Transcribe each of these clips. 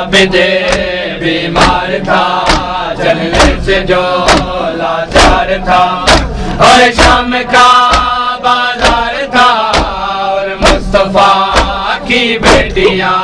عابد بیمار تھا، چلنے سے جو لاچار تھا، اور شام کا بازار تھا، اور مصطفیٰ کی بیٹیاں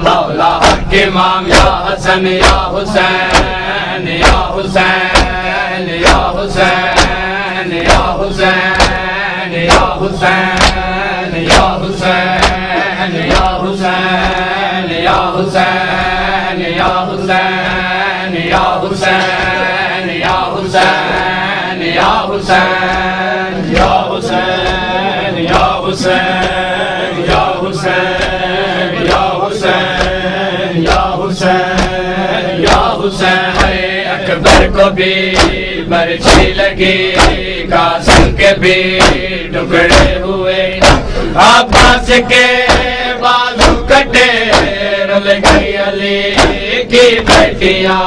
مولا حق امام یا حسن یا حسین یا حسین یا حسین یا حسین یا حسین یا حسین یا حسین یا حسین یا حسین یا حسین یا حسین یا حسین یا حسین یا حسین یا حسین یا حسین یا حسین یا حسین اکبر کو بھی برچھی لگی، قاسم کے بھی ٹکڑے ہوئے، عباس کے بازو کٹے، رل گئی علی کی بیٹیاں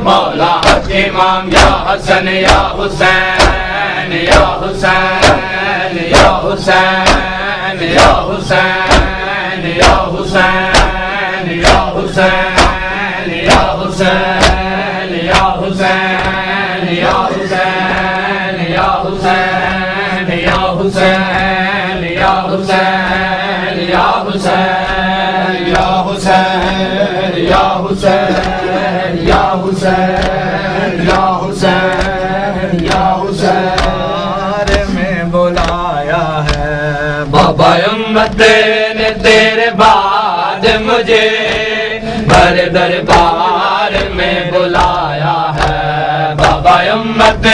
مولا حق امام یا حسن یا حسین یا حسین یا حسین یا حسین یا حسین یا حسین یا حسین یا حسین یا حسین یا حسین یا حسین یا حسین یا حسین یا حسین یا حسین یا حسین یا حسین یا حسین میں بلایا ہے بابا امت نے تیرے بعد مجھے بھر دربار میں بلایا ہے، بابا امت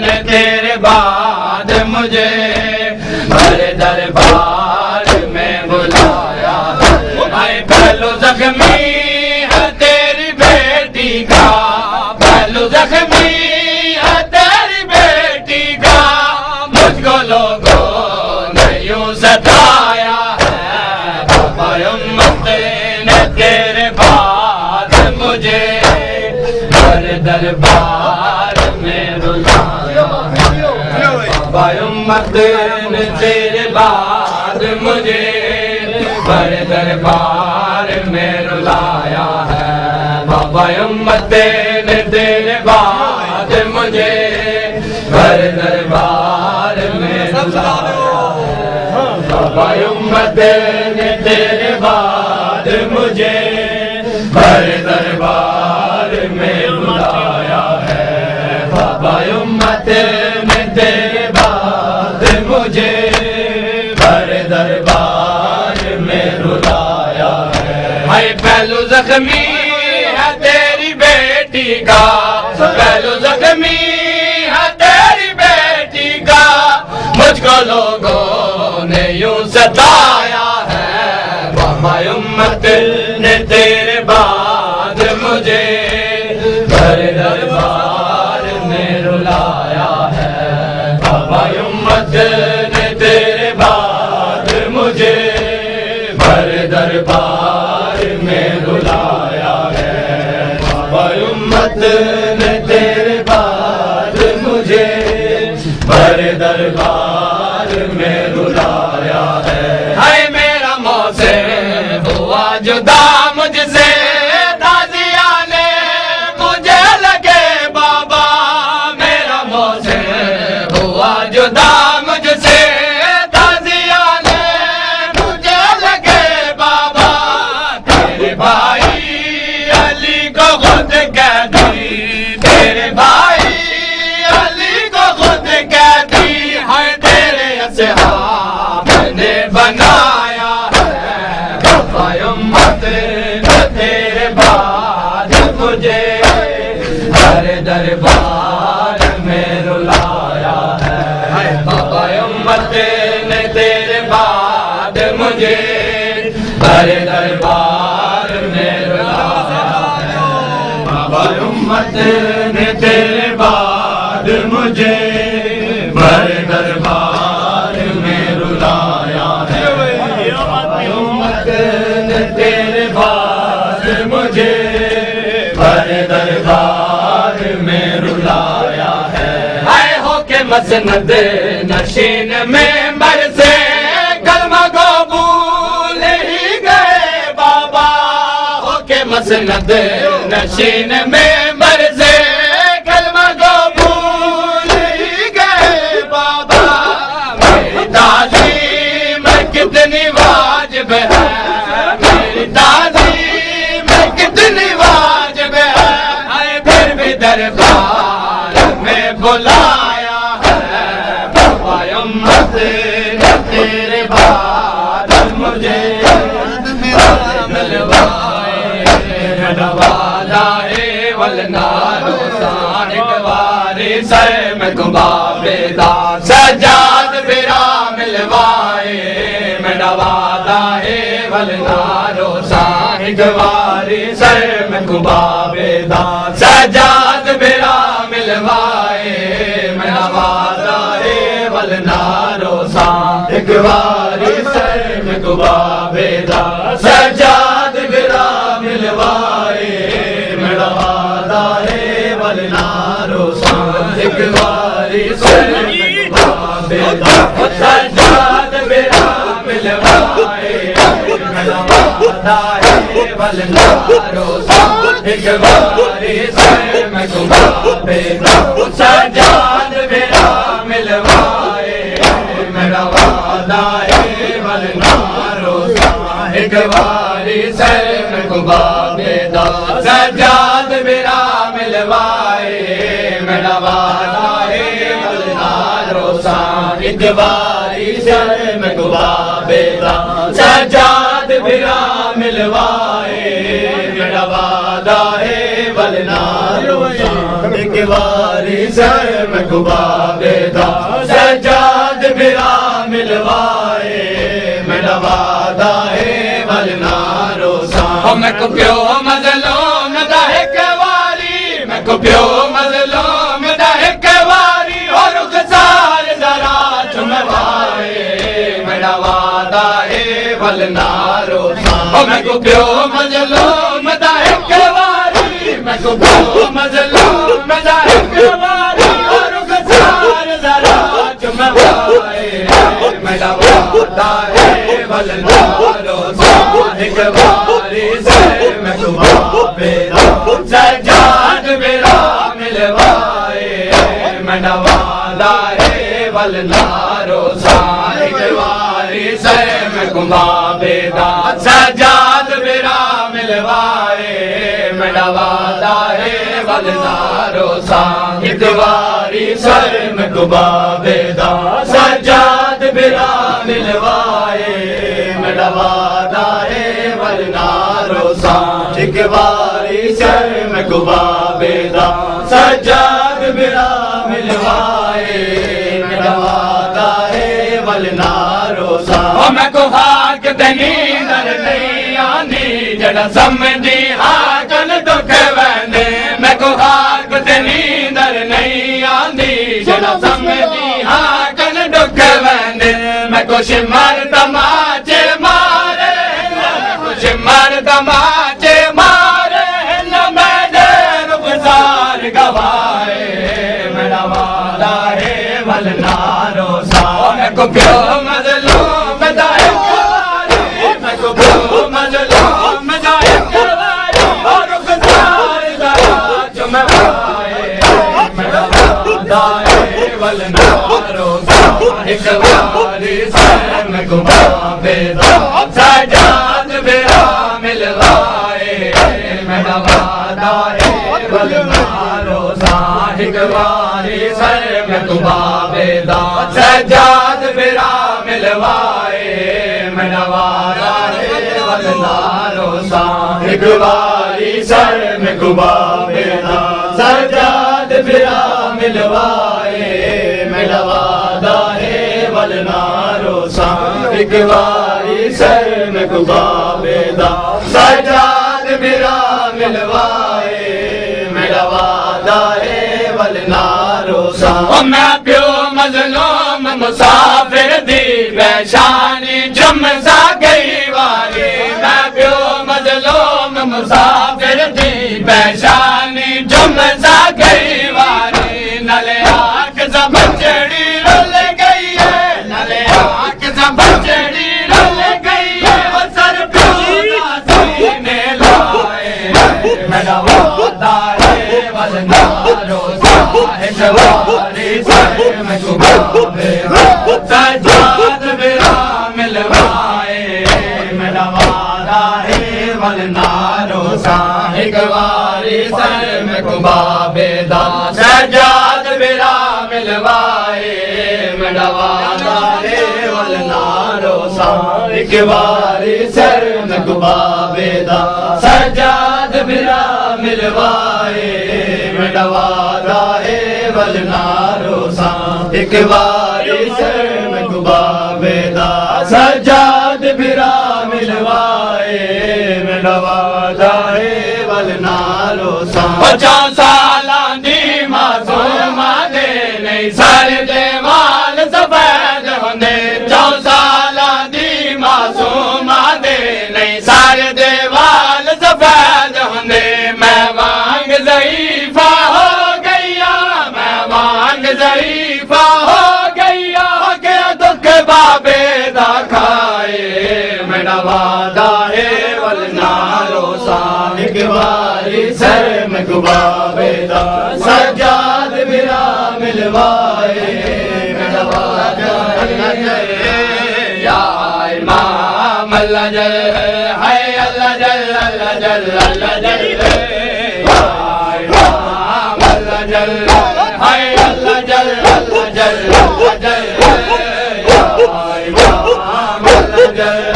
نے تیرے بعد مجھے بھر دربار میں بلایا ہے، پہلو زخمی ہے تیری بیٹی کا، پہلو زخمی ہے تیری بیٹی کا، مجھ کو لوگوں نے یوں ستایا ہے، بابا امت نے تیرے بعد مجھے ہر دربار میں بلایا ہے، بابا امت نے تیرے بعد مجھے ہر دربار میں رلایا ہے، بابا امت نے تیرے بعد مجھے ہر دربار میں رلایا ہے، بابا امت نے تیرے بعد مجھے ہر دربار میں رلایا ہے، بابا امت نے تیرے بعد مجھے ہر دربار میں رلایا ہے، پہلو زخمی ہے تیری بیٹی کا، پہلو زخمی ہے تیری بیٹی کا، مجھ کو لوگوں نے یوں ستایا ہے، بابا امت نے تیرے بعد مجھے ہر دربار میں رلایا ہے، بابا امت نے تیرے بعد مجھے ہر دربار میں رلایا ہے، بابا امت نے تیرے بعد مجھے ہر دربار میں رلایا ہے، میرا موسم ہوا جدا مجھ سے، تازیانے مجھے لگے بابا، میرا موسم ہوا جدا مجھ سے، تازیانے مجھے لگے بابا، تیرے بھائی علی کو خود کہتی، تیرے بھائی علی کو خود کہتی ہے، تیرے اصحاب نے بنایا ہے، بابا امت نے تیرے بعد مجھے ہر دربار میں رلایا ہے، بابا امت نے تیرے بعد مجھے ہر دربار میں رلایا ہے، بابا امت نے تیرے بعد مجھے ہر دربار میں رلایا ہے، بابا امت نے تیرے بعد مجھے ہر دربار میں رلایا ہے، ہو کے مسند نشین ممبر سے کلمہ کو بھول ہی گئے بابا، ہو کے مسند مسند نشین میں مرض کلمہ کو بھول ہی گئے بابا میری تعظیم کتنی واجب ہے میری تعظیم کتنی واجب ہے پھر بھی دربار میں بلایا ہے بابا امت نے تیرے بعد مجھے ملوائے نوالائے والنارو سانک واری سر میں گمبابے دا سجاد برا ملوائے میں نوالائے والنارو سانک واری سر میں گمبابے دا سجاد برا ملوائے میں نوالائے والنارو سانک واری سر میں گمبابے دا سجاد برا ملوائے میرا وعدہ ہے والنارو سانک واری سر میں گمبابے دا سجاد برا ملوائے میرا وعدہ ہے والنارو سانک واری سر میں گمبابے دا سجاد برا ملوائے میرا وعدہ ہے والنارو ایک واری سر میں گمبابے دا سجاد برا ملوائے میرا وعدہ ہے والنارو ایک واری سر میں گمبابے دا سجاد برا ملوائے میرا وعدہ ہے والنارو ایک واری سر میں گمبابے دا سجاد برا ملوائے میرا وعدہ ہے والنارو میں کو پیو مظلوم دا ایک واری میں کو پیو مظلوم دا ایک واری اور رخسار ذرا چموائے میرا وعدہ ہے والنارو میں کو پیو مظلوم دا ایک واری میں کو پیو مظلوم دا ایک واری اور رخسار ذرا چموائے میرا وعدہ ہے والنارو ایک واری سر میں گمبابے دا سجاد برا ملوائے میرا وعدہ ہے والنارو ایک واری سر میں گمبابے دا سجاد برا ملوائے میرا وعدہ ہے والنارو ایک واری سر میں گمبابے دا سجاد برا ملوائے میرا وعدہ ہے والنارو ایک واری سر میں گمبابے دا سجاد برا ملوائے میرا وعدہ ہے والنارو میں کو حق دنی در نہیں آنی جڑا سمجھی حقن دکھ ویندے میں کو حق دنی در نہیں آنی جڑا سمجھی حقن دکھ ویندے میں کو شمر تماچے مارے میں کو شمر تماچے مارے نہ میں دے رخسار گوائے میرا وعدہ ہے والنارو میں کو پیو مظلوم دا ایک واری میں کو پیو مظلوم دا ایک واری اور رخسار ذرا چموائے میرا وعدہ ہے والنارو ایک واری سر میں گمبابے دا سجاد برا ملوائے میرا وعدہ ہے والنارو ایک واری سر میں گمبابے دا سجاد برا ملوائے میرا وعدہ ہے والنارو ایک واری سر میں گمبابے دا سجاد برا ملوائے میرا وعدہ ہے والنارو ایک واری سر میں گمبابے دا سجاد برا ملوائے میرا وعدہ ہے والنارو میں پیو مظلوم مسافر دی پیشانی جم سا گئی واری میں پیو مظلوم مسافر دی پیشانی جم سا گئی واری نلے آنکھ زبچڑی رل گئی ہے نلے آنکھ زبچڑی رل گئی ہے وہ سر پیو دا سینے لائے سجاد برا ملوائے میرا وعدہ ہے ولنارو سا ایک باری سر میں کبا بیدا سجاد برا ملوائے میرا وعدہ ہے ولنارو سا ایک باری سر میں کبا بیدا سجاد برا ملوائے میرا وعدہ ہے ولنارو سا ایک باری سر میں کبا بیدا سجاد برا ملوائے میرا وعدہ ہے ولنارو سا 50 سالاں دی معصوم دے نہیں سارے دے وال سفید ہوندے 50 سالاں دی معصوم دے نہیں سارے دے وال سفید ہوندے میں وانگ ضعیفہ ہو گیا میں وانگ ضعیفہ ہو گیا کہ دکھ بابے دا کھائے میرا وعدہ ہے ولنارو سا ایک باری سر میں کبا بیدا سجاد برا ملوائے میرا وعدہ ہے یا امام اللہ جل ہے اللہ جل اللہ جل اللہ جل یا امام اللہ جل ہے اللہ جل اللہ جل اللہ جل یا امام اللہ جل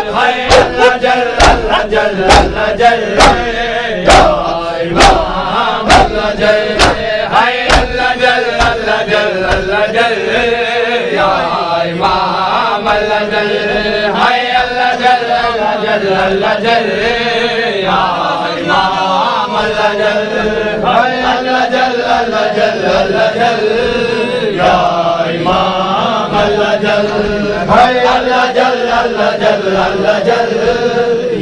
ہے اللہ جل اللہ جل اللہ جل یا امام اللہ جل ہے اللہ جل اللہ جل اللہ جل یا امام اللہ جل ہے اللہ جل اللہ جل اللہ جل یا امام اللہ جل ہے اللہ جل اللہ جل اللہ جل یا امام اللہ جل ہے اللہ جل اللہ جل اللہ جل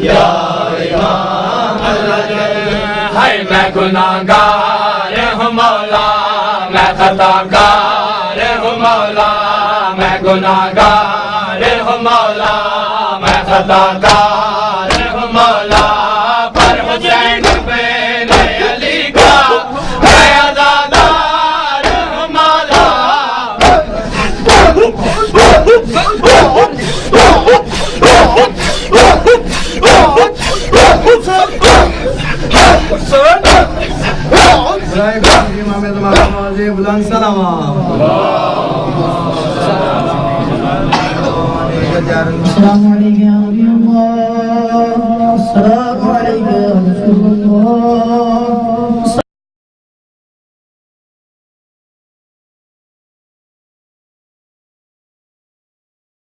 یا امام اللہ جل ہے میں گناہگار ہوں مولا میں خطا کار ہوں مولا میں گناہگار ہوں مولا میں خطا کار ہوں مولا پر حسین بن علی کا میں عزادار ہوں مولا بلند سلام السلام علیکم یا نبی اللہ السلام علیکم یا رسول اللہ